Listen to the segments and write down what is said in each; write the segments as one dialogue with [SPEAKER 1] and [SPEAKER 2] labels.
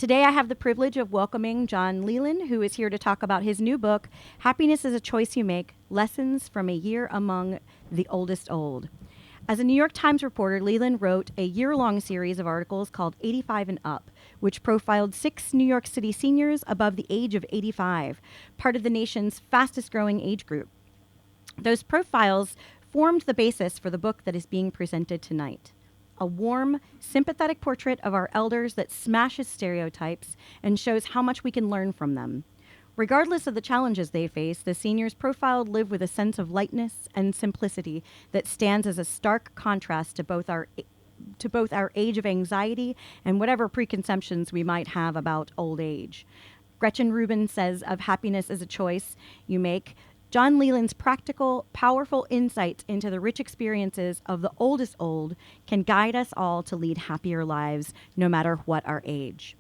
[SPEAKER 1] Today I have the privilege of welcoming John Leland, who is here to talk about his new book, Happiness is a Choice You Make, Lessons from a Year Among the Oldest Old. As a New York Times reporter, Leland wrote a year-long series of articles called 85 and Up, which profiled 6 New York City seniors above the age of 85, part of the nation's fastest-growing age group. Those profiles formed the basis for the book that is being presented tonight. A warm, sympathetic portrait of our elders that smashes stereotypes and shows how much we can learn from them. Regardless of the challenges they face, the seniors profiled live with a sense of lightness and simplicity that stands as a stark contrast to both our age of anxiety and whatever preconceptions we might have about old age. Gretchen Rubin says of happiness as a choice you make, John Leland's practical, powerful insights into the rich experiences of the oldest old can guide us all to lead happier lives, no matter what our age.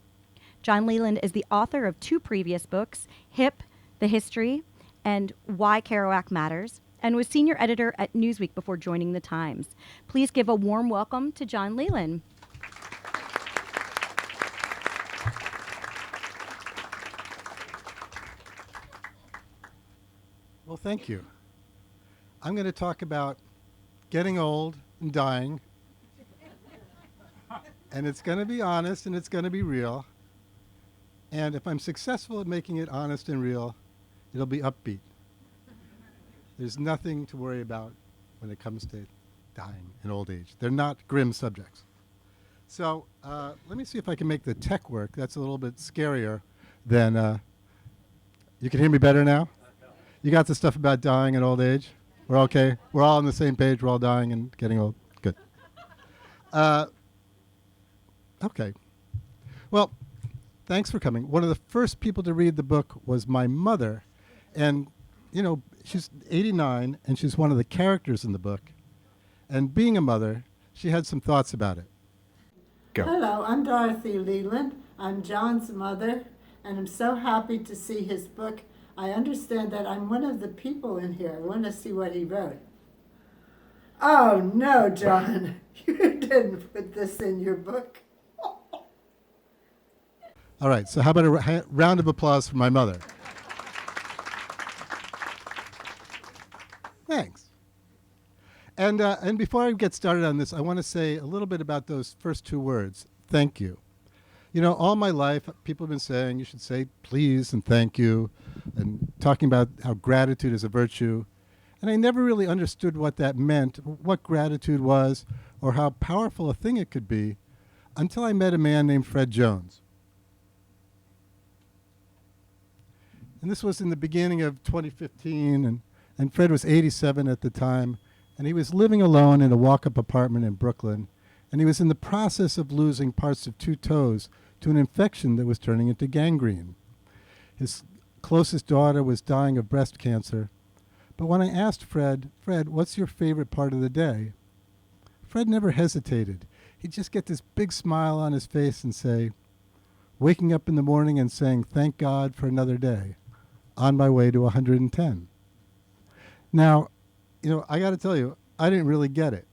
[SPEAKER 1] John Leland is the author of 2 previous books, Hip, The History, and Why Kerouac Matters, and was senior editor at Newsweek before joining the Times. Please give a warm welcome to John Leland.
[SPEAKER 2] Well, thank you. I'm going to talk about getting old and dying. And it's going to be honest and it's going to be real. And if I'm successful at making it honest and real, it'll be upbeat. There's nothing to worry about when it comes to dying in old age. They're not grim subjects. So let me see if I can make the tech work. That's a little bit scarier than... you can hear me better now? You got the stuff about dying in old age? We're okay? We're all on the same page. We're all dying and getting old? Good. Okay. Well, thanks for coming. One of the first people to read the book was my mother. And, you know, she's 89, and she's one of the characters in the book. And being a mother, she had some thoughts about it. Go.
[SPEAKER 3] Hello, I'm Dorothy Leland. I'm John's mother, and I'm so happy to see his book. I understand that I'm one of the people in here. I want to see what he wrote. Oh, no, John. You didn't put this in your book.
[SPEAKER 2] All right, so how about a round of applause for my mother? Thanks. And before I get started on this, I want to say a little bit about those first 2 words, thank you. You know, all my life, people have been saying you should say please and thank you, and talking about how gratitude is a virtue. And I never really understood what that meant, what gratitude was, or how powerful a thing it could be, until I met a man named Fred Jones. And this was in the beginning of 2015, and Fred was 87 at the time, and he was living alone in a walk-up apartment in Brooklyn, and he was in the process of losing parts of 2 toes to an infection that was turning into gangrene. His closest daughter was dying of breast cancer, but when I asked Fred, what's your favorite part of the day? Fred never hesitated. He'd just get this big smile on his face and say, waking up in the morning and saying, thank God for another day, on my way to 110. Now, you know, I got to tell you, I didn't really get it.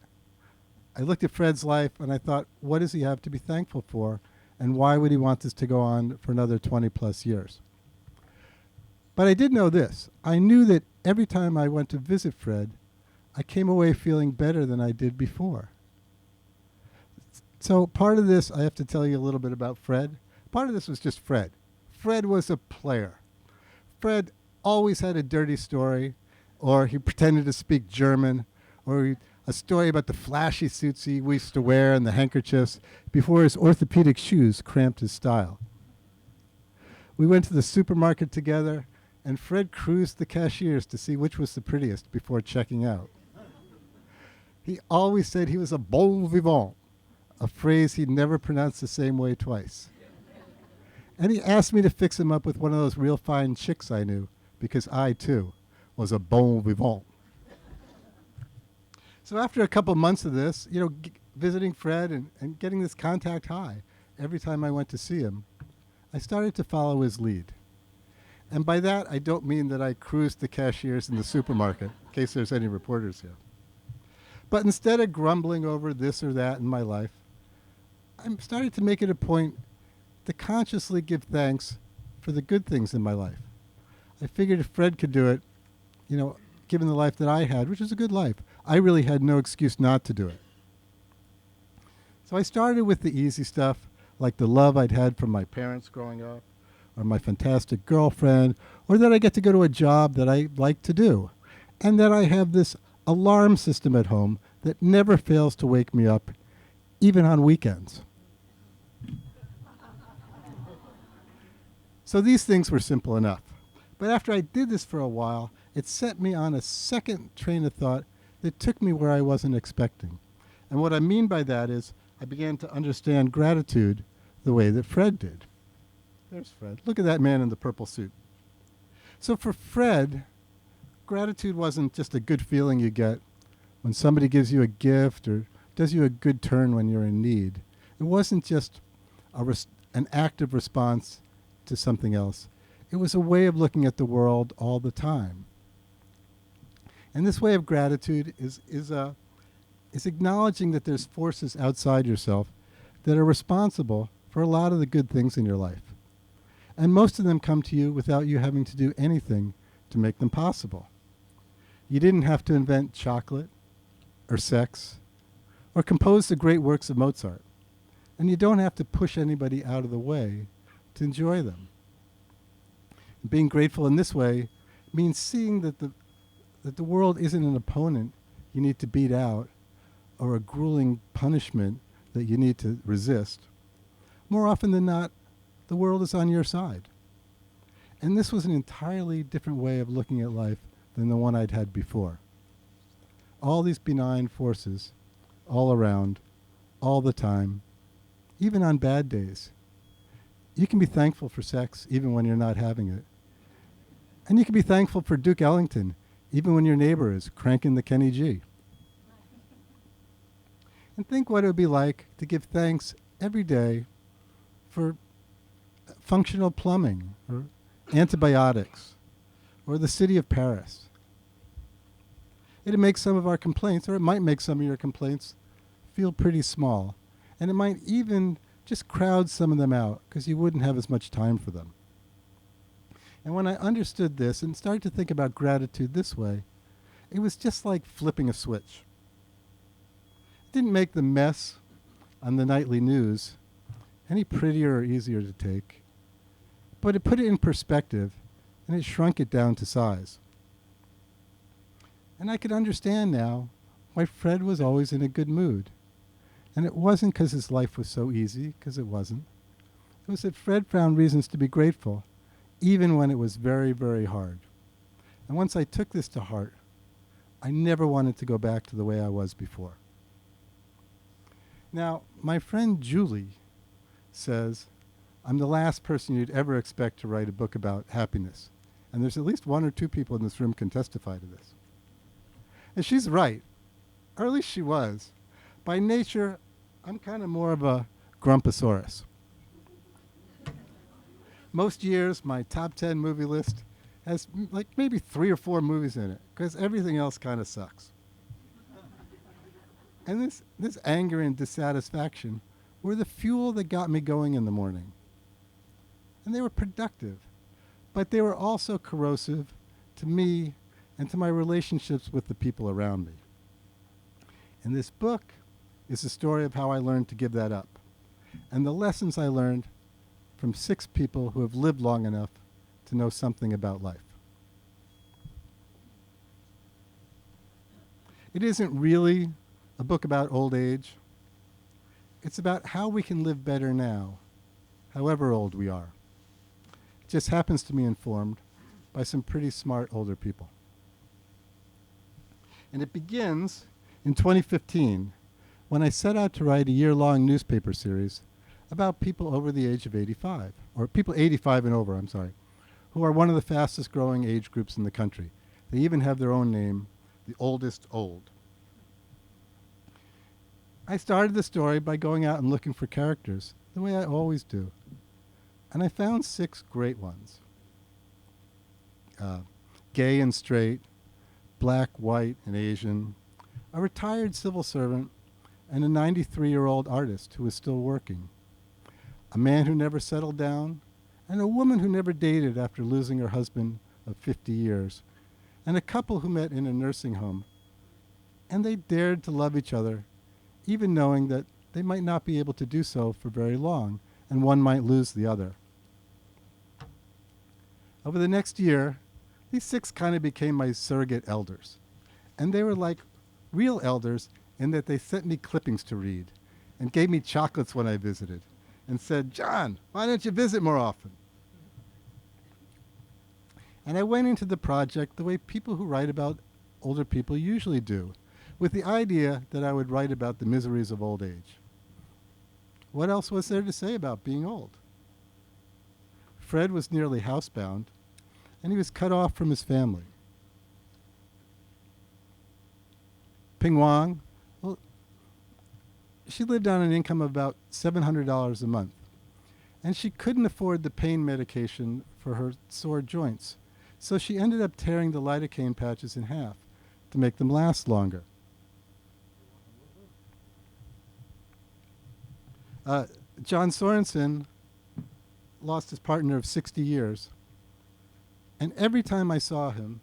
[SPEAKER 2] I looked at Fred's life and I thought, what does he have to be thankful for? And why would he want this to go on for another 20 plus years? But I did know this. I knew that every time I went to visit Fred, I came away feeling better than I did before. So part of this, I have to tell you a little bit about Fred. Part of this was just Fred. Fred was a player. Fred always had a dirty story, or he pretended to speak German, or a story about the flashy suits he used to wear and the handkerchiefs before his orthopedic shoes cramped his style. We went to the supermarket together, and Fred cruised the cashiers to see which was the prettiest before checking out. He always said he was a bon vivant, a phrase he'd never pronounced the same way twice. And he asked me to fix him up with one of those real fine chicks I knew, because I, too, was a bon vivant. So after a couple months of this, you know, visiting Fred and getting this contact high every time I went to see him, I started to follow his lead. And by that, I don't mean that I cruised the cashiers in the supermarket, in case there's any reporters here. But instead of grumbling over this or that in my life, I'm starting to make it a point to consciously give thanks for the good things in my life. I figured if Fred could do it, given the life that I had, which is a good life, I really had no excuse not to do it. So I started with the easy stuff, like the love I'd had from my parents growing up, or my fantastic girlfriend, or that I get to go to a job that I like to do, and that I have this alarm system at home that never fails to wake me up, even on weekends. So these things were simple enough. But after I did this for a while, it set me on a second train of thought that took me where I wasn't expecting. And what I mean by that is I began to understand gratitude the way that Fred did. There's Fred. Look at that man in the purple suit. So for Fred, gratitude wasn't just a good feeling you get when somebody gives you a gift or does you a good turn when you're in need. It wasn't just an active response to something else. It was a way of looking at the world all the time. And this way of gratitude is acknowledging that there's forces outside yourself that are responsible for a lot of the good things in your life. And most of them come to you without you having to do anything to make them possible. You didn't have to invent chocolate or sex or compose the great works of Mozart. And you don't have to push anybody out of the way to enjoy them. And being grateful in this way means seeing that the world isn't an opponent you need to beat out or a grueling punishment that you need to resist. More often than not, the world is on your side. And this was an entirely different way of looking at life than the one I'd had before. All these benign forces, all around, all the time, even on bad days. You can be thankful for sex even when you're not having it. And you can be thankful for Duke Ellington even when your neighbor is cranking the Kenny G. And think what it would be like to give thanks every day for functional plumbing or antibiotics or the city of Paris. It'd make some of our complaints, or it might make some of your complaints, feel pretty small. And it might even just crowd some of them out because you wouldn't have as much time for them. And when I understood this and started to think about gratitude this way, it was just like flipping a switch. It didn't make the mess on the nightly news any prettier or easier to take, but it put it in perspective and it shrunk it down to size. And I could understand now why Fred was always in a good mood. And it wasn't because his life was so easy, because it wasn't. It was that Fred found reasons to be grateful, even when it was very, very hard. And once I took this to heart, I never wanted to go back to the way I was before. Now, my friend Julie says, I'm the last person you'd ever expect to write a book about happiness. And there's at least one or two people in this room can testify to this. And she's right, or at least she was. By nature, I'm kind of more of a grumposaurus. Most years, my top 10 movie list has like maybe 3 or 4 movies in it, because everything else kind of sucks. And this anger and dissatisfaction were the fuel that got me going in the morning. And they were productive, but they were also corrosive to me and to my relationships with the people around me. And this book is the story of how I learned to give that up, and the lessons I learned from 6 people who have lived long enough to know something about life. It isn't really a book about old age. It's about how we can live better now, however old we are. It just happens to be informed by some pretty smart older people. And it begins in 2015 when I set out to write a year-long newspaper series about people over the age of 85, or people 85 and over, who are one of the fastest growing age groups in the country. They even have their own name, the oldest old. I started the story by going out and looking for characters, the way I always do. And I found 6 great ones. Gay and straight, black, white, and Asian, a retired civil servant, and a 93-year-old artist who is still working. a man who never settled down, and a woman who never dated after losing her husband of 50 years, and a couple who met in a nursing home. And they dared to love each other, even knowing that they might not be able to do so for very long, and one might lose the other. Over the next year, these 6 kind of became my surrogate elders. And they were like real elders in that they sent me clippings to read and gave me chocolates when I visited and said, "John, why don't you visit more often?" And I went into the project the way people who write about older people usually do, with the idea that I would write about the miseries of old age. What else was there to say about being old? Fred was nearly housebound, and he was cut off from his family. Ping Wang, well, she lived on an income of about $700 a month, and she couldn't afford the pain medication for her sore joints, so she ended up tearing the lidocaine patches in half to make them last longer. John Sorensen lost his partner of 60 years, and every time I saw him,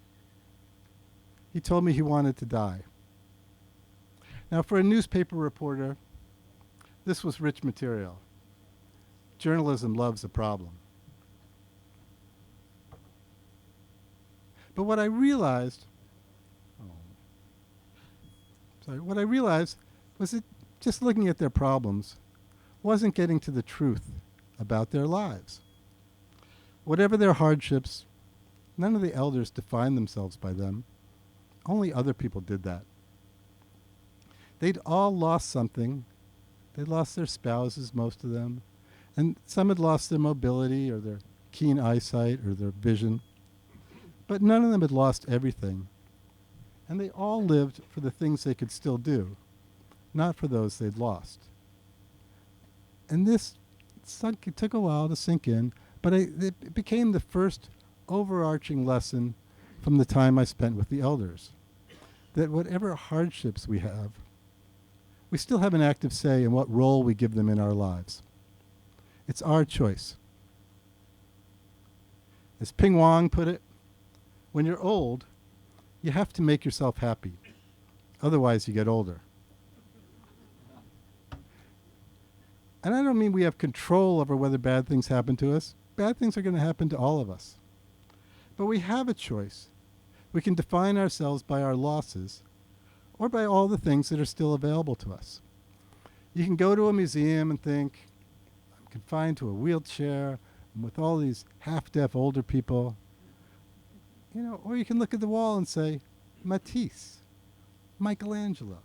[SPEAKER 2] he told me he wanted to die. Now, for a newspaper reporter, this was rich material. Journalism loves a problem. But what I realized was that just looking at their problems wasn't getting to the truth about their lives. Whatever their hardships, none of the elders defined themselves by them. Only other people did that. They'd all lost something. They'd lost their spouses, most of them. And some had lost their mobility or their keen eyesight or their vision. But none of them had lost everything. And they all lived for the things they could still do, not for those they'd lost. And this it took a while to sink in, but it became the first overarching lesson from the time I spent with the elders, that whatever hardships we have, we still have an active say in what role we give them in our lives. It's our choice. As Ping Wang put it, when you're old, you have to make yourself happy. Otherwise, you get older. And I don't mean we have control over whether bad things happen to us. Bad things are going to happen to all of us. But we have a choice. We can define ourselves by our losses or by all the things that are still available to us. You can go to a museum and think, I'm confined to a wheelchair, I'm with all these half-deaf older people. Or you can look at the wall and say, Matisse, Michelangelo.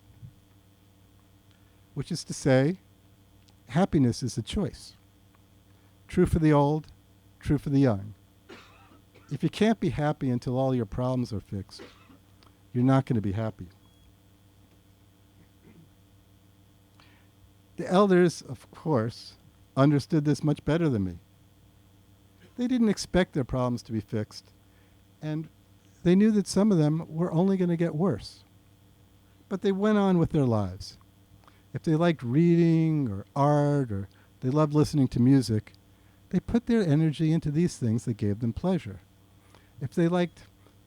[SPEAKER 2] Which is to say, happiness is a choice. True for the old, true for the young. If you can't be happy until all your problems are fixed, you're not going to be happy. The elders, of course, understood this much better than me. They didn't expect their problems to be fixed, and they knew that some of them were only going to get worse. But they went on with their lives. If they liked reading or art or they loved listening to music, they put their energy into these things that gave them pleasure. If they liked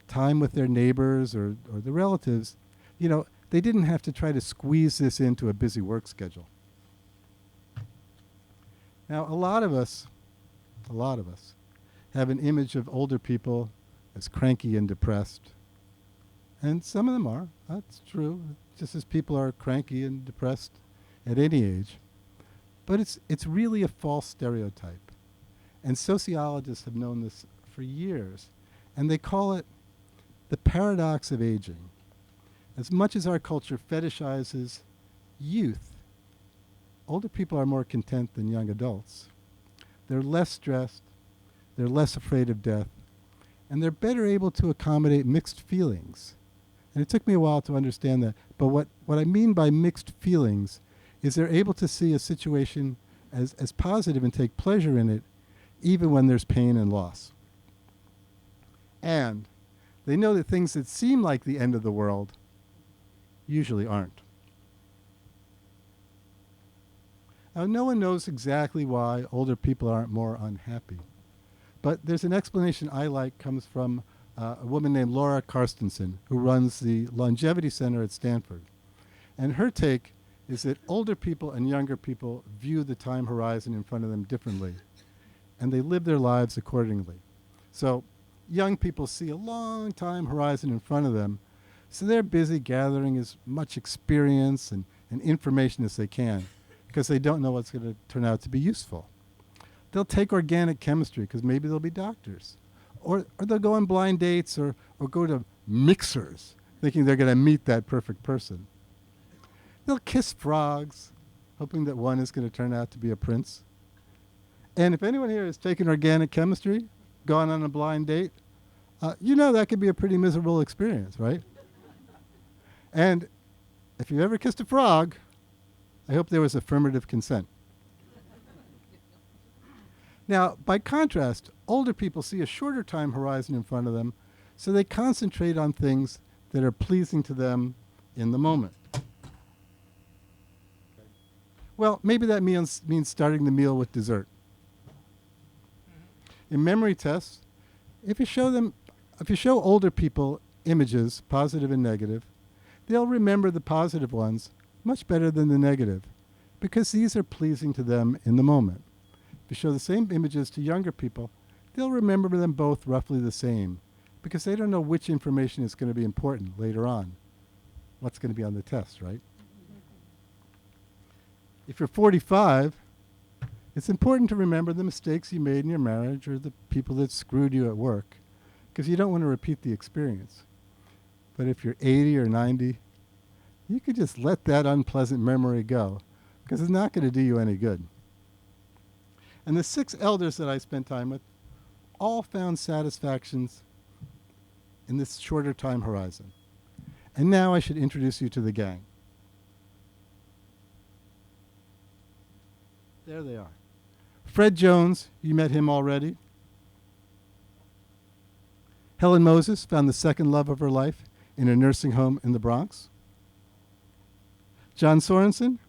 [SPEAKER 2] time with their neighbors or the relatives, they didn't have to try to squeeze this into a busy work schedule. Now, a lot of us have an image of older people as cranky and depressed. And some of them are. That's true. Just as people are cranky and depressed at any age. But it's really a false stereotype. And sociologists have known this for years. And they call it the paradox of aging. As much as our culture fetishizes youth, older people are more content than young adults. They're less stressed. They're less afraid of death. And they're better able to accommodate mixed feelings. And it took me a while to understand that. But what I mean by mixed feelings is they're able to see a situation as positive and take pleasure in it, even when there's pain and loss. And they know that things that seem like the end of the world usually aren't. Now, no one knows exactly why older people aren't more unhappy. But there's an explanation I like, comes from a woman named Laura Karstensen, who runs the Longevity Center at Stanford. And her take is that older people and younger people view the time horizon in front of them differently, and they live their lives accordingly. So young people see a long time horizon in front of them, so they're busy gathering as much experience and information as they can, because they don't know what's going to turn out to be useful. They'll take organic chemistry because maybe they'll be doctors. Or they'll go on blind dates or go to mixers thinking they're going to meet that perfect person. They'll kiss frogs, hoping that one is going to turn out to be a prince. And if anyone here has taken organic chemistry, gone on a blind date, you know that could be a pretty miserable experience, right? And if you've ever kissed a frog, I hope there was affirmative consent. Now, by contrast, older people see a shorter time horizon in front of them, so they concentrate on things that are pleasing to them in the moment. Well, maybe that means starting the meal with dessert. In memory tests, if you show older people images, positive and negative, they'll remember the positive ones much better than the negative, because these are pleasing to them in the moment. If you show the same images to younger people, they'll remember them both roughly the same, because they don't know which information is going to be important later on. What's going to be on the test, right? If you're 45, it's important to remember the mistakes you made in your marriage or the people that screwed you at work, because you don't want to repeat the experience. But if you're 80 or 90, you could just let that unpleasant memory go, because it's not going to do you any good. And the 6 elders that I spent time with all found satisfactions in this shorter time horizon. And now I should introduce you to the gang. There they are. Fred Jones, you met him already. Helen Moses found the second love of her life in a nursing home in the Bronx. John Sorensen,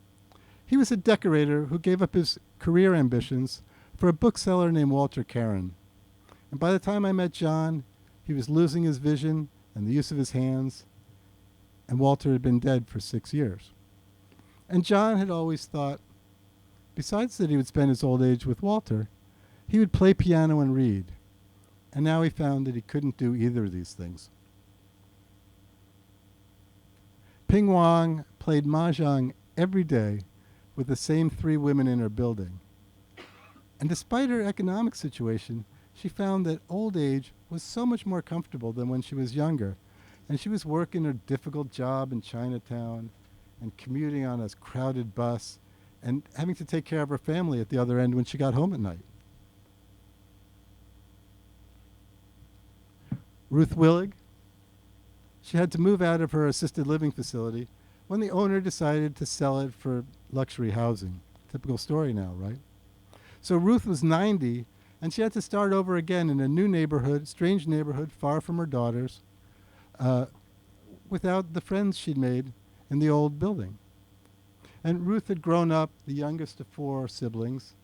[SPEAKER 2] he was a decorator who gave up his career ambitions for a bookseller named Walter Caron. And by the time I met John, he was losing his vision and the use of his hands, and Walter had been dead for 6 years. And John had always thought, besides that he would spend his old age with Walter, he would play piano and read. And now he found that he couldn't do either of these things. Ping Wang played mahjong every day with the same 3 women in her building. And despite her economic situation, she found that old age was so much more comfortable than when she was younger. And she was working her difficult job in Chinatown and commuting on a crowded bus and having to take care of her family at the other end when she got home at night. Ruth Willig, she had to move out of her assisted living facility when the owner decided to sell it for luxury housing. Typical story now, right? So Ruth was 90, and she had to start over again in a new neighborhood, strange neighborhood, far from her daughters, without the friends she'd made in the old building. And Ruth had grown up, the youngest of 4 siblings,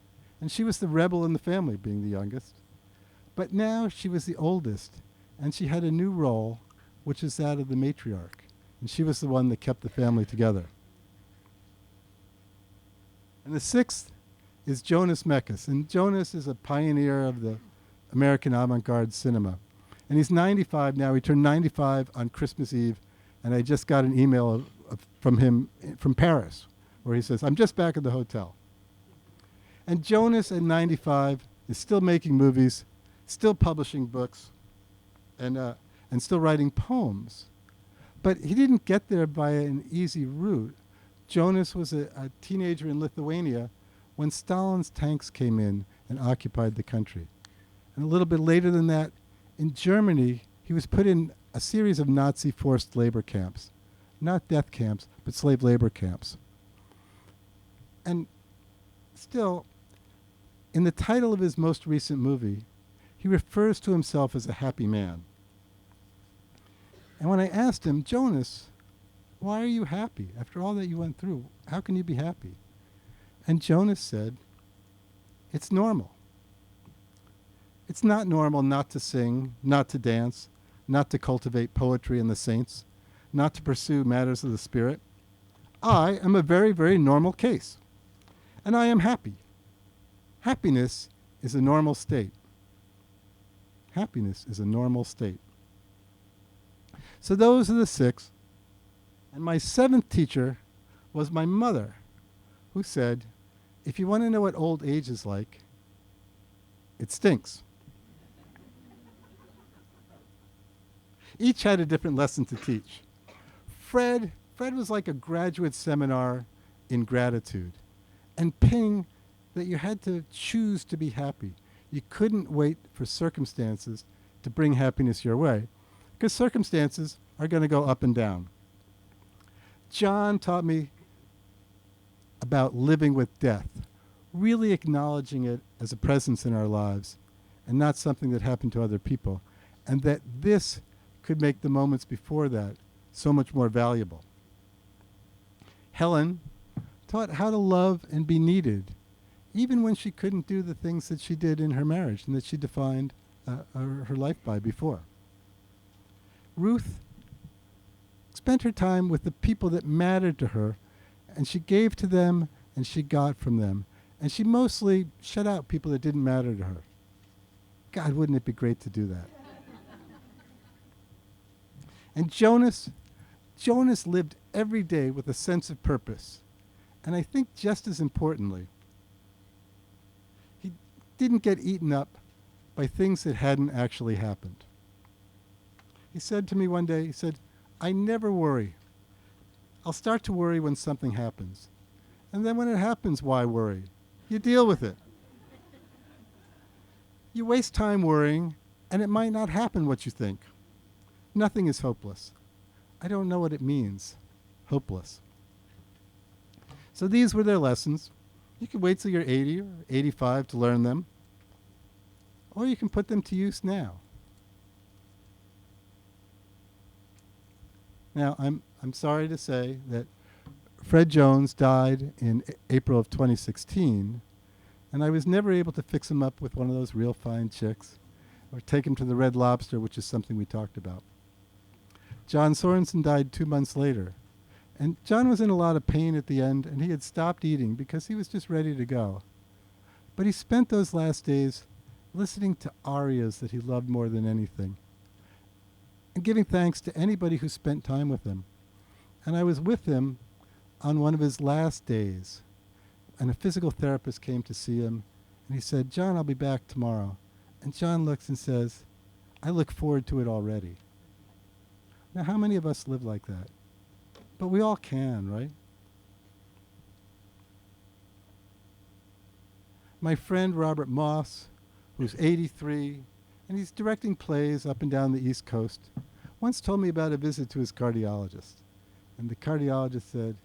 [SPEAKER 2] and she was the rebel in the family, being the youngest. But now she was the oldest, and she had a new role, which is that of the matriarch. And she was the one that kept the family together. And the 6th is Jonas Mekas. And Jonas is a pioneer of the American avant-garde cinema. And he's 95 now. He turned 95 on Christmas Eve. And I just got an email from him from Paris, where he says, "I'm just back at the hotel." And Jonas at 95 is still making movies, still publishing books, and still writing poems. But he didn't get there by an easy route. Jonas was a teenager in Lithuania when Stalin's tanks came in and occupied the country. And a little bit later than that, in Germany, he was put in a series of Nazi forced labor camps. Not death camps, but slave labor camps. And still, in the title of his most recent movie, he refers to himself as a happy man. And when I asked him, "Jonas, why are you happy? After all that you went through, how can you be happy?" And Jonas said, it's normal. It's not normal not to sing, not to dance, not to cultivate poetry and the saints, not to pursue matters of the spirit. I am a very, very normal case, and I am happy. Happiness is a normal state. Happiness is a normal state. So those are the 6. And my 7th teacher was my mother, who said, if you want to know what old age is like, it stinks. Each had a different lesson to teach. Fred was like a graduate seminar in gratitude. And Ping, that you had to choose to be happy. You couldn't wait for circumstances to bring happiness your way, because circumstances are going to go up and down. John taught me about living with death, really acknowledging it as a presence in our lives and not something that happened to other people, and that this could make the moments before that so much more valuable. Helen taught how to love and be needed, even when she couldn't do the things that she did in her marriage and that she defined her life by before. Ruth spent her time with the people that mattered to her, and she gave to them and she got from them. And she mostly shut out people that didn't matter to her. God, wouldn't it be great to do that? And Jonas lived every day with a sense of purpose. And I think just as importantly, he didn't get eaten up by things that hadn't actually happened. He said to me one day, he said, I never worry. I'll start to worry when something happens. And then when it happens, why worry? You deal with it. You waste time worrying, and it might not happen what you think. Nothing is hopeless. I don't know what it means, hopeless. So these were their lessons. You can wait till you're 80 or 85 to learn them, or you can put them to use now. Now, I'm sorry to say that Fred Jones died in April of 2016, and I was never able to fix him up with one of those real fine chicks or take him to the Red Lobster, which is something we talked about. John Sorensen died 2 months later, and John was in a lot of pain at the end, and he had stopped eating because he was just ready to go. But he spent those last days listening to arias that he loved more than anything, and giving thanks to anybody who spent time with him. And I was with him on one of his last days, and a physical therapist came to see him, and he said, John, I'll be back tomorrow. And John looks and says, I look forward to it already. Now, how many of us live like that? But we all can, right? My friend Robert Moss, who's 83, and he's directing plays up and down the East Coast, once told me about a visit to his cardiologist. And the cardiologist said,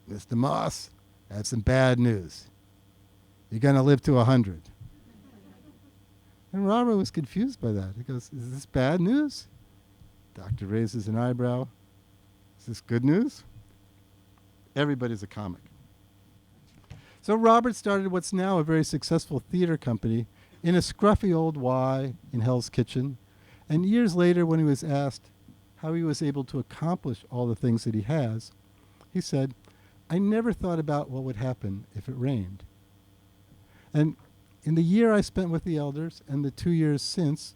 [SPEAKER 2] Mr. Moss, I have some bad news. You're going to live to 100. And Robert was confused by that. He goes, is this bad news? Doctor raises an eyebrow. Is this good news? Everybody's a comic. So Robert started what's now a very successful theater company in a scruffy old Y in Hell's Kitchen. And years later, when he was asked how he was able to accomplish all the things that he has, he said, I never thought about what would happen if it rained. And in the year I spent with the elders and the 2 years since,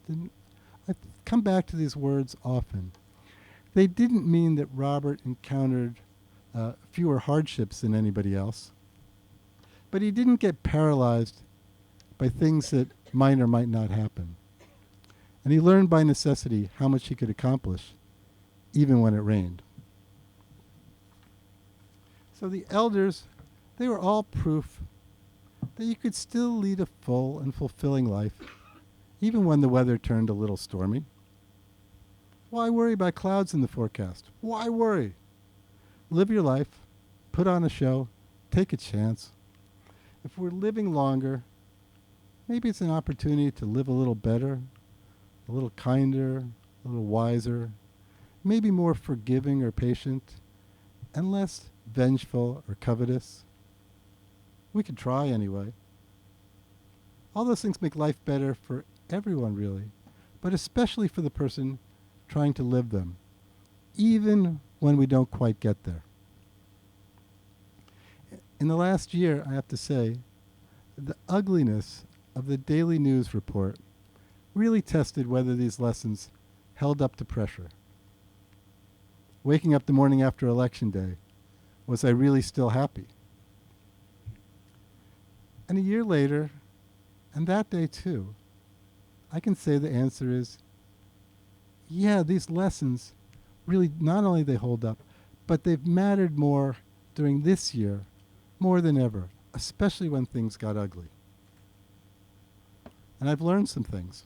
[SPEAKER 2] I've come back to these words often. They didn't mean that Robert encountered fewer hardships than anybody else, but he didn't get paralyzed by things that might or might not happen. And he learned by necessity how much he could accomplish, even when it rained. So the elders, they were all proof that you could still lead a full and fulfilling life, even when the weather turned a little stormy. Why worry about clouds in the forecast? Why worry? Live your life, put on a show, take a chance. If we're living longer, maybe it's an opportunity to live a little better, a little kinder, a little wiser, maybe more forgiving or patient, and less vengeful or covetous. We could try anyway. All those things make life better for everyone, really, but especially for the person trying to live them, even when we don't quite get there. In the last year, I have to say, the ugliness of the daily news report really tested whether these lessons held up to pressure. Waking up the morning after Election Day, was I really still happy? And a year later, and that day too, I can say the answer is, yeah, these lessons really not only they hold up, but they've mattered more during this year, more than ever, especially when things got ugly. And I've learned some things.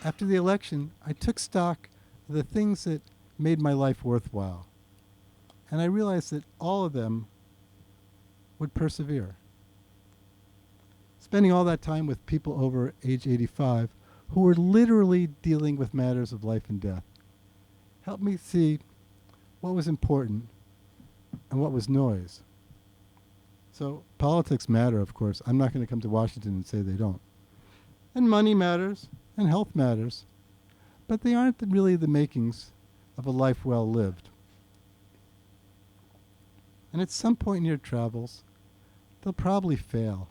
[SPEAKER 2] After the election, I took stock of the things that made my life worthwhile. And I realized that all of them would persevere. Spending all that time with people over age 85 who were literally dealing with matters of life and death helped me see what was important and what was noise. So politics matter, of course. I'm not going to come to Washington and say they don't. And money matters, and health matters, but they aren't really the makings of a life well lived. And at some point in your travels, they'll probably fail.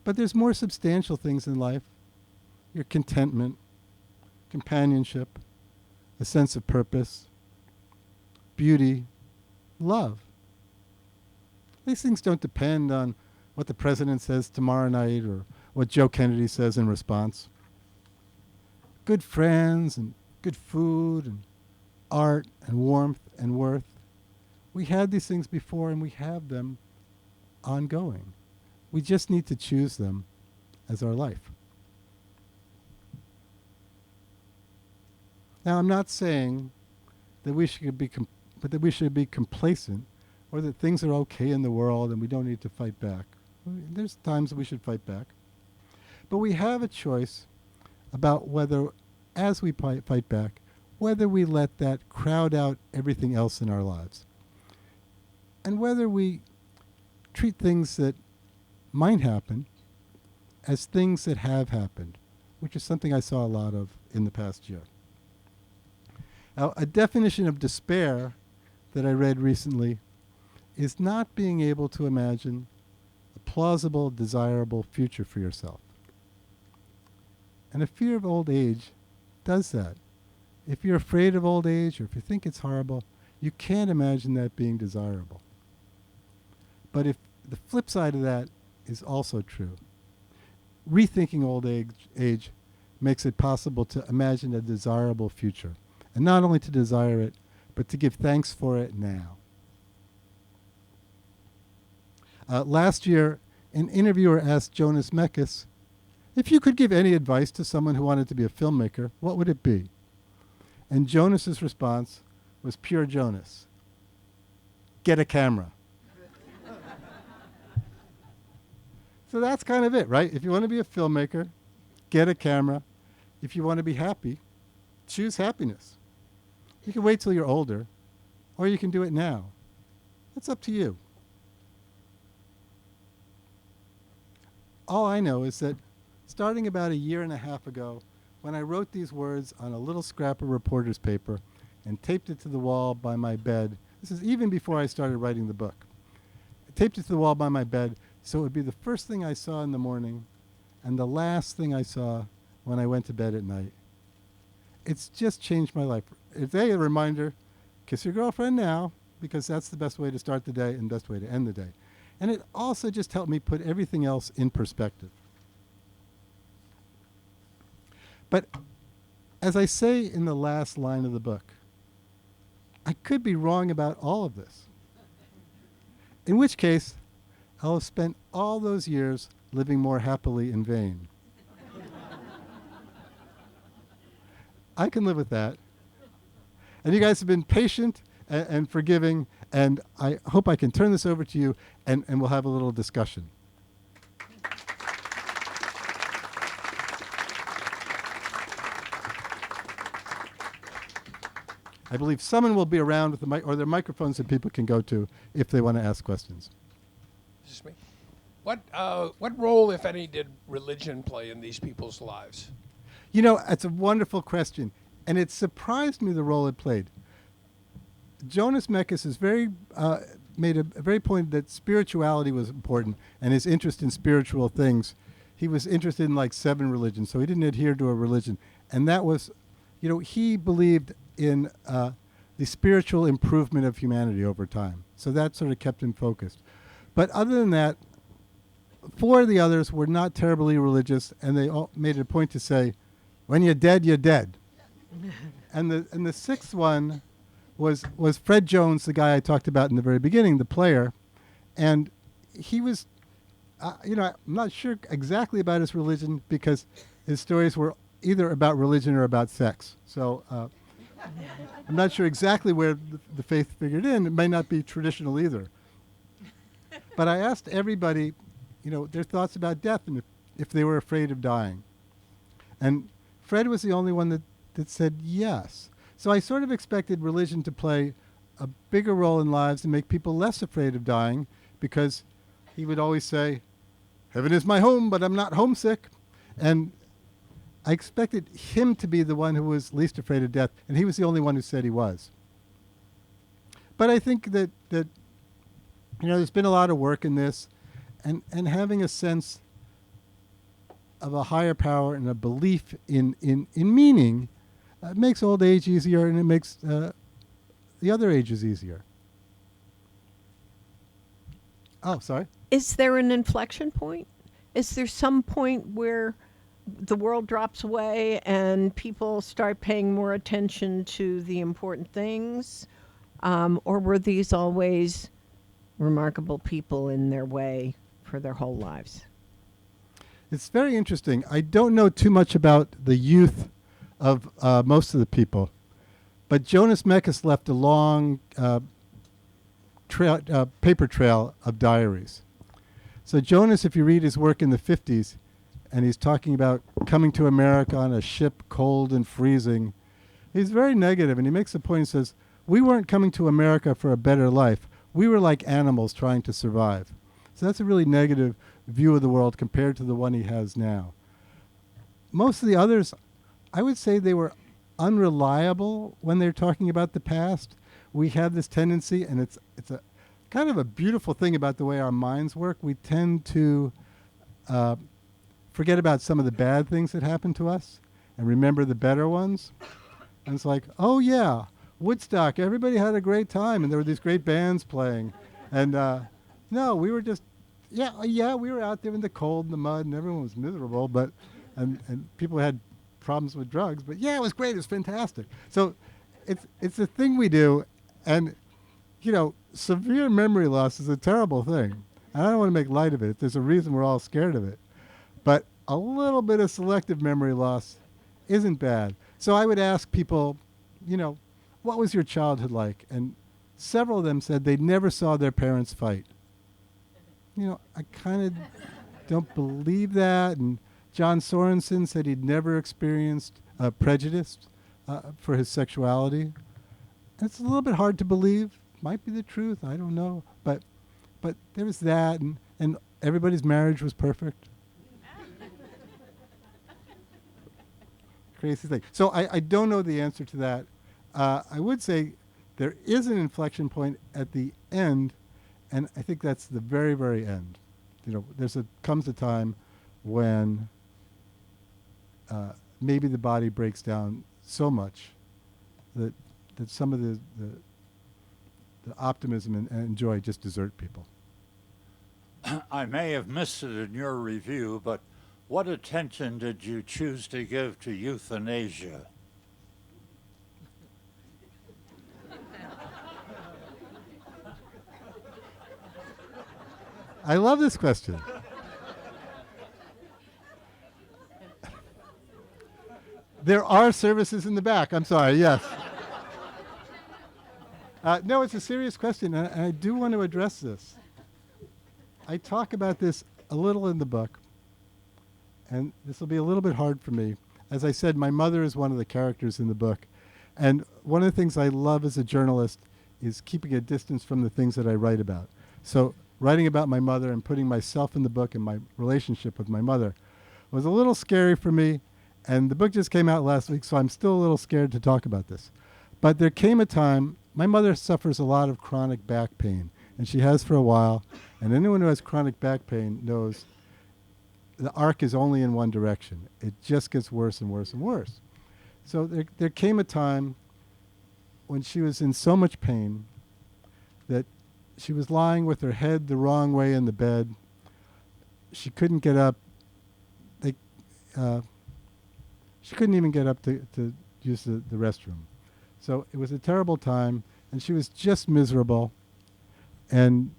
[SPEAKER 2] But there's more substantial things in life. Your contentment, companionship, a sense of purpose, beauty, love. These things don't depend on what the president says tomorrow night or what Joe Kennedy says in response. Good friends and good food and art and warmth and worth. We had these things before and we have them ongoing. We just need to choose them as our life. Now, I'm not saying that we should be complacent or that things are okay in the world and we don't need to fight back. There's times that we should fight back. But we have a choice about whether, as we fight back, whether we let that crowd out everything else in our lives. And whether we treat things that might happen as things that have happened, which is something I saw a lot of in the past year. Now, a definition of despair that I read recently is not being able to imagine a plausible, desirable future for yourself. And a fear of old age does that. If you're afraid of old age or if you think it's horrible, you can't imagine that being desirable. But if the flip side of that is also true, rethinking old age makes it possible to imagine a desirable future. And not only to desire it, but to give thanks for it now. Last year, an interviewer asked Jonas Mekas, if you could give any advice to someone who wanted to be a filmmaker, what would it be? And Jonas's response was pure Jonas. Get a camera. So that's kind of it, right? If you want to be a filmmaker, get a camera. If you want to be happy, choose happiness. You can wait till you're older, or you can do it now. It's up to you. All I know is that starting about a year and a half ago, when I wrote these words on a little scrap of reporter's paper and taped it to the wall by my bed, this is even before I started writing the book. I taped it to the wall by my bed so it would be the first thing I saw in the morning and the last thing I saw when I went to bed at night. It's just changed my life. It's a reminder, kiss your girlfriend now, because that's the best way to start the day and best way to end the day. And it also just helped me put everything else in perspective. But as I say in the last line of the book, I could be wrong about all of this. In which case, I'll have spent all those years living more happily in vain. I can live with that. And you guys have been patient and forgiving, and I hope I can turn this over to you, and we'll have a little discussion. I believe someone will be around with or there are microphones that people can go to if they want to ask questions.
[SPEAKER 4] This is me. What role, if any, did religion play in these people's lives?
[SPEAKER 2] You know, it's a wonderful question, and it surprised me the role it played. Jonas Mekas is made a very point that spirituality was important, and his interest in spiritual things. He was interested in like 7 religions, so he didn't adhere to a religion. And that was, you know, he believed in the spiritual improvement of humanity over time. So that sort of kept him focused. But other than that, 4 of the others were not terribly religious, and they all made it a point to say, when you're dead, you're dead. and the 6th one was Fred Jones, the guy I talked about in the very beginning, the player. And he was, you know, I'm not sure exactly about his religion because his stories were either about religion or about sex. So I'm not sure exactly where the faith figured in. It may not be traditional either. But I asked everybody, you know, their thoughts about death and if they were afraid of dying. And Fred was the only one that said yes. So I sort of expected religion to play a bigger role in lives and make people less afraid of dying, because he would always say, heaven is my home, but I'm not homesick. And I expected him to be the one who was least afraid of death, and he was the only one who said he was. But I think that you know, there's been a lot of work in this, and having a sense of a higher power and a belief in meaning makes old age easier, and it makes the other ages easier. Oh, sorry?
[SPEAKER 5] Is there an inflection point? Is there some point where the world drops away and people start paying more attention to the important things? Or were these always remarkable people in their way for their whole lives?
[SPEAKER 2] It's very interesting. I don't know too much about the youth of most of the people, but Jonas Mekas left a long paper trail of diaries. So Jonas, if you read his work in the 50s, and he's talking about coming to America on a ship cold and freezing, he's very negative, and he makes a point and says, we weren't coming to America for a better life. We were like animals trying to survive. So that's a really negative view of the world compared to the one he has now. Most of the others, I would say they were unreliable when they're talking about the past. We have this tendency, and it's a kind of a beautiful thing about the way our minds work. We tend to forget about some of the bad things that happened to us and remember the better ones. And it's like, oh yeah, Woodstock, everybody had a great time, and there were these great bands playing. And no, we were just, yeah, we were out there in the cold and the mud, and everyone was miserable, but and people had problems with drugs, but yeah, it was great, it was fantastic. So it's a thing we do, and you know, severe memory loss is a terrible thing. And I don't want to make light of it. There's a reason we're all scared of it. But a little bit of selective memory loss isn't bad. So I would ask people, you know, what was your childhood like? And several of them said they never saw their parents fight. You know, I kind of don't believe that. And John Sorensen said he'd never experienced prejudice for his sexuality. It's a little bit hard to believe. Might be the truth. I don't know. But there was that, and everybody's marriage was perfect. Crazy thing. So I don't know the answer to that. I would say there is an inflection point at the end, and I think that's the very, very end. You know, comes a time when maybe the body breaks down so much that some of the optimism and joy just desert people.
[SPEAKER 6] I may have missed it in your review, but what attention did you choose to give to euthanasia?
[SPEAKER 2] I love this question. There are services in the back. I'm sorry, yes. No, it's a serious question, and I do want to address this. I talk about this a little in the book, and this will be a little bit hard for me. As I said, my mother is one of the characters in the book, And one of the things I love as a journalist is keeping a distance from the things that I write about. So writing about my mother and putting myself in the book and my relationship with my mother was a little scary for me. And the book just came out last week, so I'm still a little scared to talk about this. But there came a time, my mother suffers a lot of chronic back pain, and she has for a while. And anyone who has chronic back pain knows the arc is only in one direction. It just gets worse and worse and worse. So there came a time when she was in so much pain that she was lying with her head the wrong way in the bed. She couldn't get up. She couldn't even get up to use the restroom. So it was a terrible time, and she was just miserable. And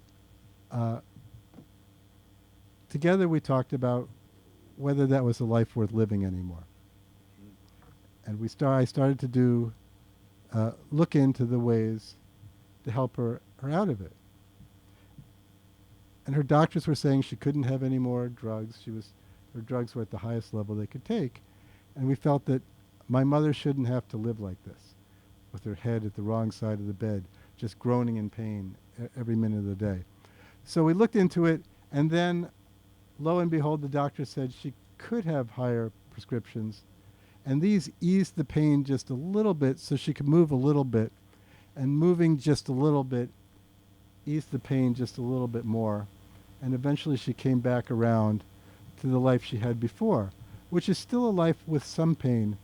[SPEAKER 2] together we talked about whether that was a life worth living anymore. And I started to look into the ways to help her out of it. And her doctors were saying she couldn't have any more drugs. Her drugs were at the highest level they could take. And we felt that my mother shouldn't have to live like this, with her head at the wrong side of the bed, just groaning in pain every minute of the day. So we looked into it, and then, lo and behold, the doctor said she could have higher prescriptions, and these eased the pain just a little bit so she could move a little bit, and moving just a little bit eased the pain just a little bit more, and eventually she came back around to the life she had before, which is still a life with some pain,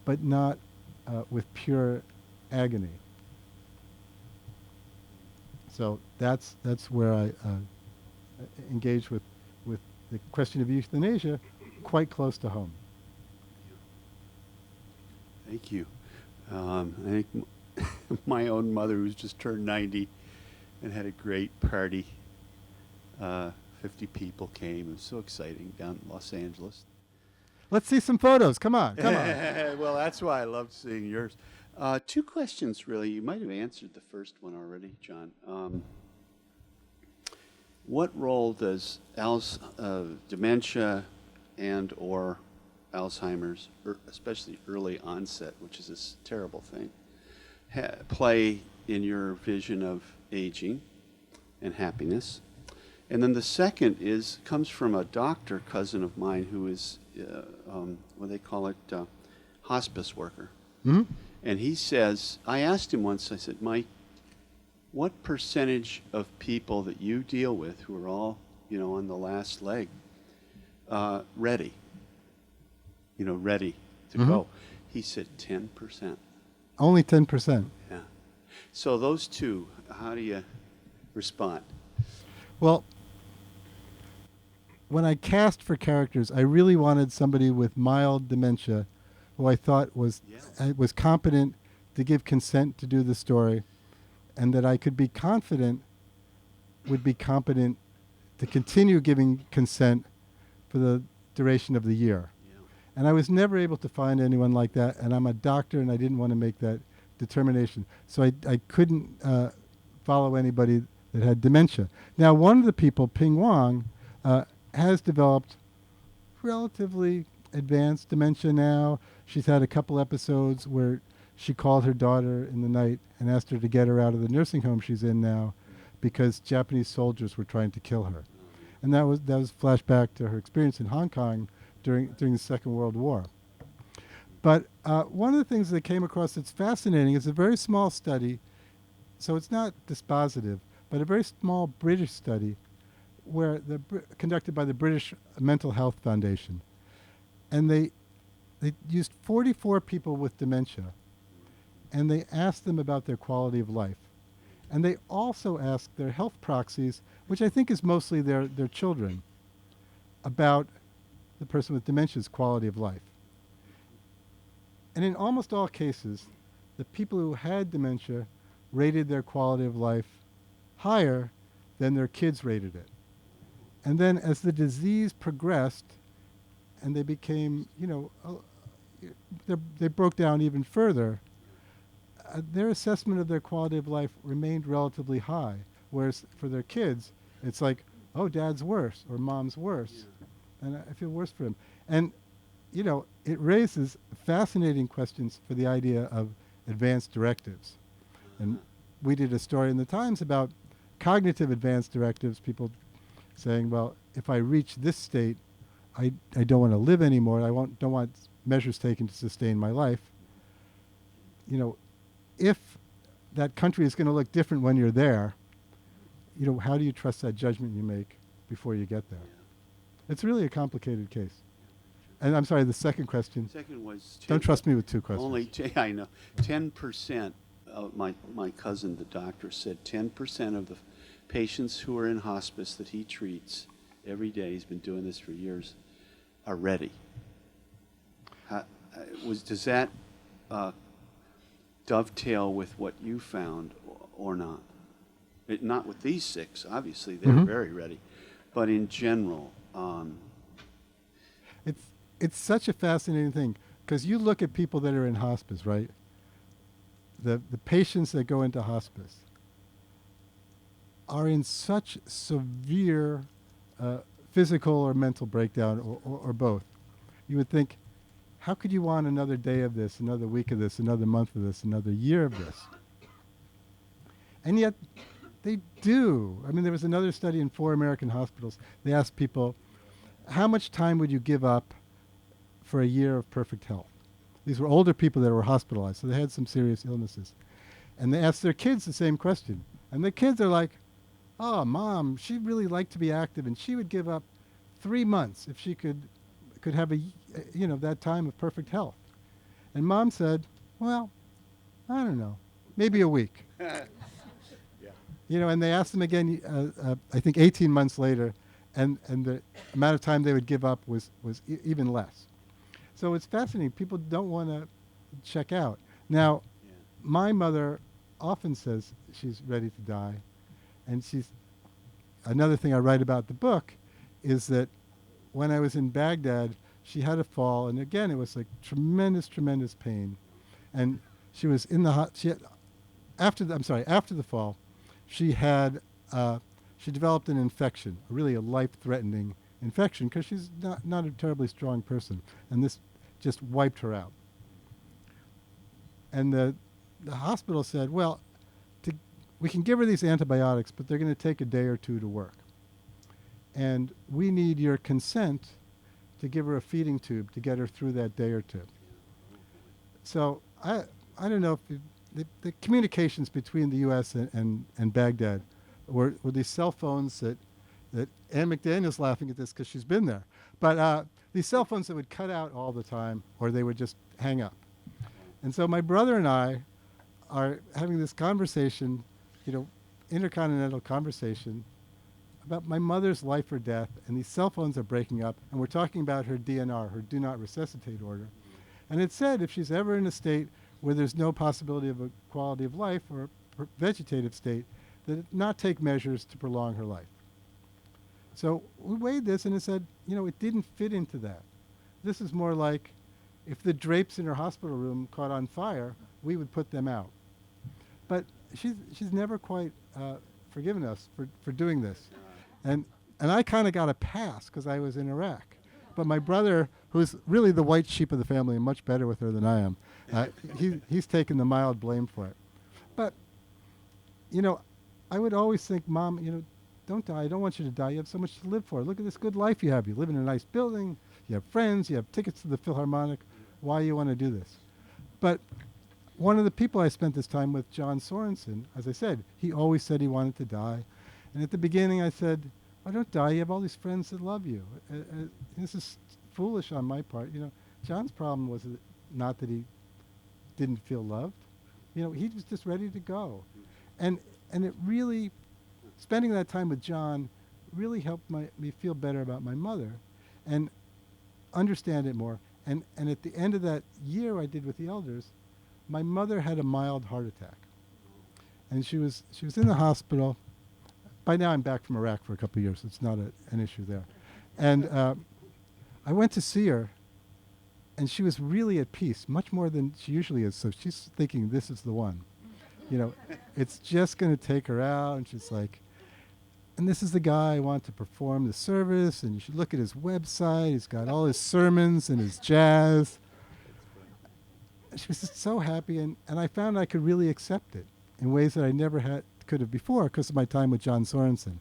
[SPEAKER 2] but not with pure agony. So that's where I engage with the question of euthanasia quite close to home.
[SPEAKER 7] Thank you. I think my own mother, who's just turned 90 and had a great party, 50 people came. It was so exciting down in Los Angeles.
[SPEAKER 2] Let's see some photos. Come on.
[SPEAKER 7] Well, that's why I loved seeing yours. Two questions, really. You might have answered the first one already, John. What role does dementia and or Alzheimer's, especially early onset, which is this terrible thing, play in your vision of aging and happiness? And then the second comes from a doctor cousin of mine who is, what they call it, hospice worker.
[SPEAKER 2] Mm-hmm.
[SPEAKER 7] And he says, I asked him once, I said, Mike, what percentage of people that you deal with who are all, on the last leg, ready to go? He said 10%.
[SPEAKER 2] Only 10%.
[SPEAKER 7] Yeah. So those two, how do you respond?
[SPEAKER 2] Well, when I cast for characters, I really wanted somebody with mild dementia who I thought was competent to give consent to do the story, and that I could be confident would be competent to continue giving consent for the duration of the year. Yeah. And I was never able to find anyone like that, and I'm a doctor and I didn't want to make that determination. So I couldn't follow anybody that had dementia. Now, one of the people, Ping Wang, has developed relatively advanced dementia now. She's had a couple episodes where she called her daughter in the night and asked her to get her out of the nursing home she's in now because Japanese soldiers were trying to kill her. And that was flashback to her experience in Hong Kong during the Second World War. But one of the things that came across that's fascinating is a very small study, so it's not dispositive, but a very small British study where conducted by the British Mental Health Foundation. And they used 44 people with dementia, and they asked them about their quality of life. And they also asked their health proxies, which I think is mostly their children, about the person with dementia's quality of life. And in almost all cases, the people who had dementia rated their quality of life higher than their kids rated it. And then as the disease progressed and they became, they broke down even further, their assessment of their quality of life remained relatively high. Whereas for their kids, it's like, oh, dad's worse or mom's worse. Yeah. And I feel worse for him. And, it raises fascinating questions for the idea of advance directives. And we did a story in the Times about cognitive advance directives, people saying, well, if I reach this state, I don't want to live anymore. Don't want measures taken to sustain my life. You know, if that country is going to look different when you're there, you know, how do you trust that judgment you make before you get there? It's really a complicated case. And I'm sorry, the second question.
[SPEAKER 7] Second was
[SPEAKER 2] Don't trust me with two questions.
[SPEAKER 7] only I know 10% of my cousin, the doctor, said 10% of the patients who are in hospice that he treats every day, he's been doing this for years, are ready. Does that dovetail with what you found or not? Not with these 6, obviously, they're very ready. But in general,
[SPEAKER 2] it's such a fascinating thing, because you look at people that are in hospice, right? The patients that go into hospice are in such severe physical or mental breakdown, or both. You would think, how could you want another day of this, another week of this, another month of this, another year of this? And yet, they do. I mean, there was another study in 4 American hospitals. They asked people, how much time would you give up for a year of perfect health? These were older people that were hospitalized, so they had some serious illnesses. And they asked their kids the same question. And the kids are like, oh, Mom, she'd really like to be active, and she would give up 3 months if she could have that time of perfect health. And Mom said, well, I don't know, maybe a week. And they asked them again, I think 18 months later, and the amount of time they would give up was even less. So it's fascinating. People don't want to check out. Now, my mother often says she's ready to die. And another thing I write about the book is that when I was in Baghdad, she had a fall, and again, it was like tremendous, tremendous pain. And she was in the after the fall, she developed an infection, really a life-threatening infection, because she's not a terribly strong person, and this just wiped her out. And the hospital said, well, we can give her these antibiotics, but they're going to take a day or 2 to work. And we need your consent to give her a feeding tube to get her through that day or 2. So I don't know if the communications between the U.S. and Baghdad were these cell phones that Ann McDaniel's laughing at this because she's been there. But these cell phones that would cut out all the time, or they would just hang up. And so my brother and I are having this conversation, intercontinental conversation about my mother's life or death, and these cell phones are breaking up, and we're talking about her DNR, her Do Not Resuscitate order. And it said if she's ever in a state where there's no possibility of a quality of life or a vegetative state, that it not take measures to prolong her life. So we weighed this, and it said, it didn't fit into that. This is more like if the drapes in her hospital room caught on fire, we would put them out. But she's never quite forgiven us for doing this. And I kind of got a pass because I was in Iraq. But my brother, who's really the white sheep of the family and much better with her than I am, he's taken the mild blame for it. But, I would always think, Mom, don't die. I don't want you to die. You have so much to live for. Look at this good life you have. You live in a nice building. You have friends. You have tickets to the Philharmonic. Why you want to do this? But one of the people I spent this time with, John Sorensen, as I said, he always said he wanted to die. And at the beginning I said, oh, don't die. You have all these friends that love you. This is foolish on my part. John's problem was not that he didn't feel loved. He was just ready to go. And it really, spending that time with John really helped me feel better about my mother and understand it more. And at the end of that year I did with the elders, my mother had a mild heart attack. And she was in the hospital. By now I'm back from Iraq for a couple of years. It's not an issue there. And I went to see her, and she was really at peace, much more than she usually is. So she's thinking, this is the one. It's just going to take her out. And she's like, and this is the guy I want to perform the service, and you should look at his website. He's got all his sermons and his jazz. she was just so happy, and I found I could really accept it in ways that I never could have before because of my time with John Sorensen.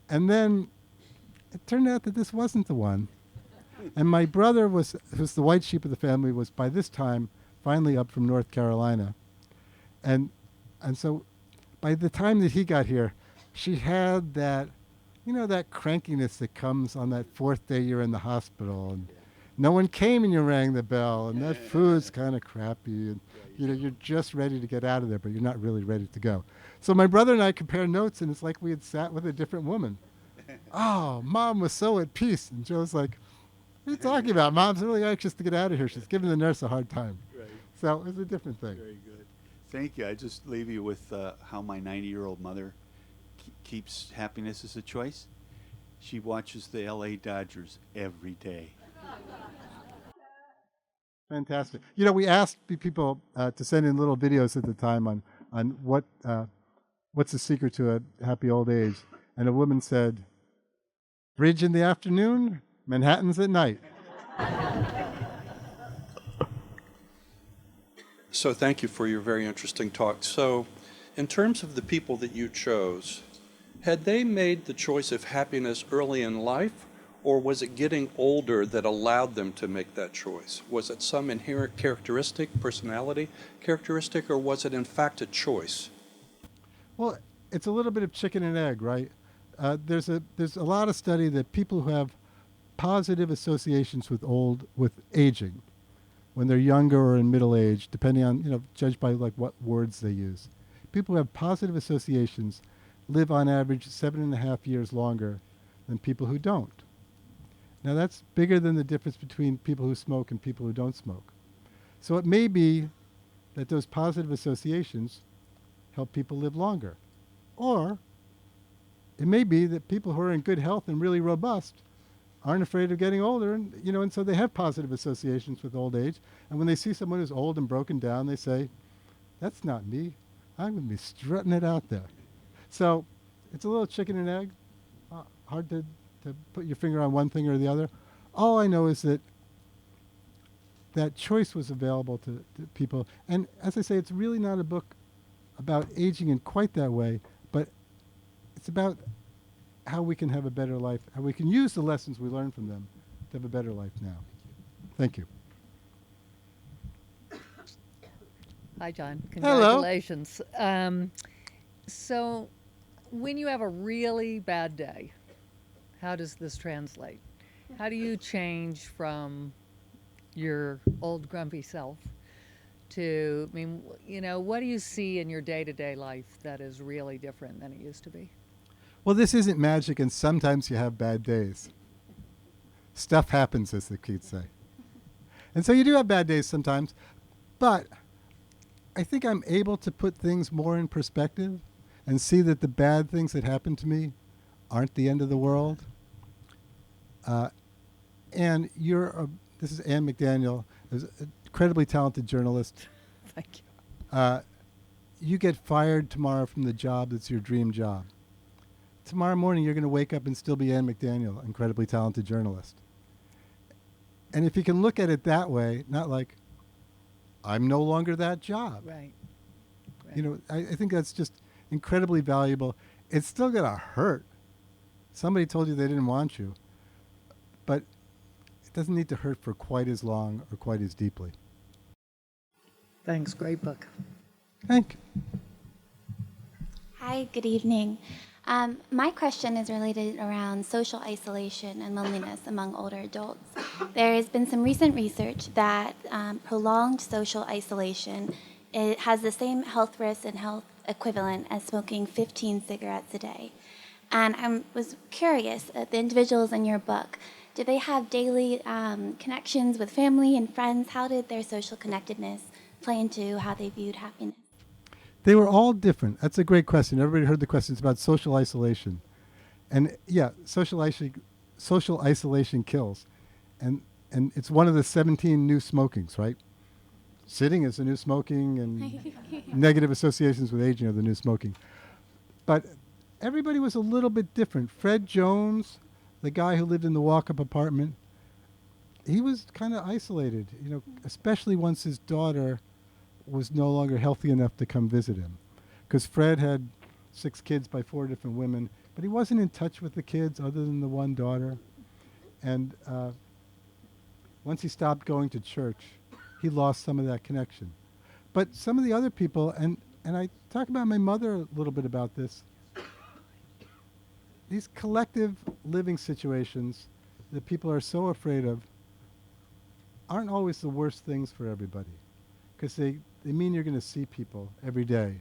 [SPEAKER 2] And then it turned out that this wasn't the one. And my brother who's the white sheep of the family, was by this time finally up from North Carolina. And so by the time that he got here, she had that, that crankiness that comes on that fourth day you're in the hospital, and no one came and you rang the bell, and that food's kind of crappy, and you're just ready to get out of there, but you're not really ready to go. So my brother and I compare notes, and it's like we had sat with a different woman. Oh, Mom was so at peace. And Joe's like, what are you talking about? Mom's really anxious to get out of here. She's giving the nurse a hard time.
[SPEAKER 7] Right.
[SPEAKER 2] So it was a different thing.
[SPEAKER 7] Very good. Thank you. I just leave you with how my 90-year-old mother keeps happiness as a choice. She watches the LA Dodgers every day.
[SPEAKER 2] Fantastic. We asked people to send in little videos at the time on what's the secret to a happy old age. And a woman said, bridge in the afternoon, Manhattan's at night.
[SPEAKER 8] So thank you for your very interesting talk. So in terms of the people that you chose, had they made the choice of happiness early in life, or was it getting older that allowed them to make that choice? Was it some inherent characteristic, personality characteristic, or was it in fact a choice?
[SPEAKER 2] Well, it's a little bit of chicken and egg, right? There's a lot of study that people who have positive associations with aging, when they're younger or in middle age, depending on, judged by like what words they use. People who have positive associations live on average 7.5 years longer than people who don't. Now that's bigger than the difference between people who smoke and people who don't smoke. So it may be that those positive associations help people live longer. Or it may be that people who are in good health and really robust aren't afraid of getting older, and so they have positive associations with old age. And when they see someone who's old and broken down, they say, that's not me. I'm going to be strutting it out there. So it's a little chicken and egg. Hard to put your finger on one thing or the other. All I know is that choice was available to people. And as I say, it's really not a book about aging in quite that way, but it's about how we can have a better life, how we can use the lessons we learn from them to have a better life now. Thank you.
[SPEAKER 9] Hi, John.
[SPEAKER 2] Hello.
[SPEAKER 9] Congratulations. So when you have a really bad day, how does this translate? How do you change from your old grumpy self to, what do you see in your day-to-day life that is really different than it used to be?
[SPEAKER 2] Well, this isn't magic, and sometimes you have bad days. Stuff happens, as the kids say. And so you do have bad days sometimes, but I think I'm able to put things more in perspective and see that the bad things that happen to me aren't the end of the world. And this is Ann McDaniel, who's an incredibly talented journalist.
[SPEAKER 9] Thank you.
[SPEAKER 2] You get fired tomorrow from the job that's your dream job. Tomorrow morning, you're going to wake up and still be Ann McDaniel, incredibly talented journalist. And if you can look at it that way, not like, I'm no longer that job.
[SPEAKER 9] Right.
[SPEAKER 2] I think that's just incredibly valuable. It's still going to hurt. Somebody told you they didn't want you, but it doesn't need to hurt for quite as long or quite as deeply.
[SPEAKER 9] Thanks. Great book.
[SPEAKER 2] Thank you.
[SPEAKER 10] Hi, good evening. My question is related around social isolation and loneliness among older adults. There has been some recent research that prolonged social isolation, it has the same health risks and health equivalent as smoking 15 cigarettes a day. And I was curious, the individuals in your book, did they have daily connections with family and friends? How did their social connectedness play into how they viewed happiness?
[SPEAKER 2] They were all different. That's a great question. Everybody heard the questions about social isolation. And yeah, social isolation kills. And it's one of the 17 new smokings, right? Sitting is the new smoking, and negative associations with aging are the new smoking. But everybody was a little bit different. Fred Jones, the guy who lived in the walk-up apartment, he was kind of isolated, especially once his daughter was no longer healthy enough to come visit him. Because Fred had 6 kids by 4 different women, but he wasn't in touch with the kids other than the one daughter. And once he stopped going to church, he lost some of that connection. But some of the other people, and I talk about my mother a little bit about this, these collective living situations that people are so afraid of aren't always the worst things for everybody, because they mean you're going to see people every day.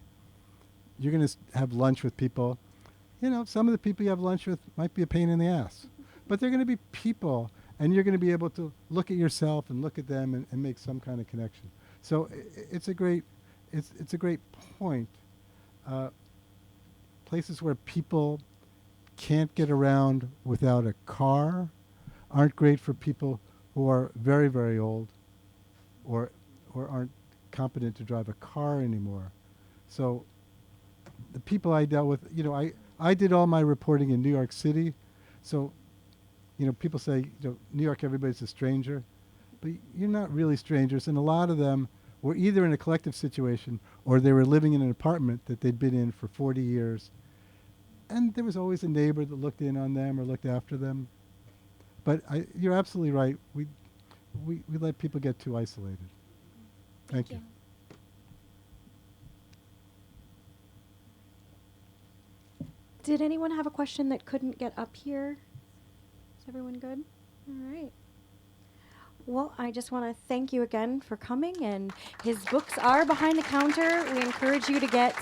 [SPEAKER 2] You're going to have lunch with people. Some of the people you have lunch with might be a pain in the ass, but they're going to be people, and you're going to be able to look at yourself and look at them and make some kind of connection. So it's a great point. Places where people can't get around without a car aren't great for people who are very, very old or aren't competent to drive a car anymore. So the people I dealt with, I did all my reporting in New York City. So, people say, New York, everybody's a stranger. But you're not really strangers. And a lot of them were either in a collective situation or they were living in an apartment that they'd been in for 40 years. And there was always a neighbor that looked in on them or looked after them. But you're absolutely right. We let people get too isolated. Thank you.
[SPEAKER 1] Did anyone have a question that couldn't get up here? Is everyone good? All right. Well, I just want to thank you again for coming, and his books are behind the counter. We encourage you to get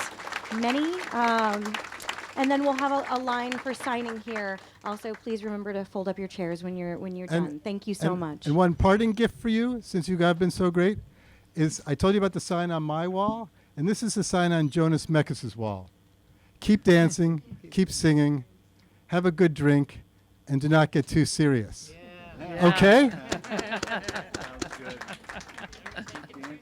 [SPEAKER 1] many, and then we'll have a line for signing here. Also, please remember to fold up your chairs when you're done. Thank you so much.
[SPEAKER 2] And one parting gift for you, since you guys have been so great, is I told you about the sign on my wall, and this is the sign on Jonas Mekas' wall. Keep dancing, keep singing, have a good drink, and do not get too serious. Yeah. Okay? Sounds good.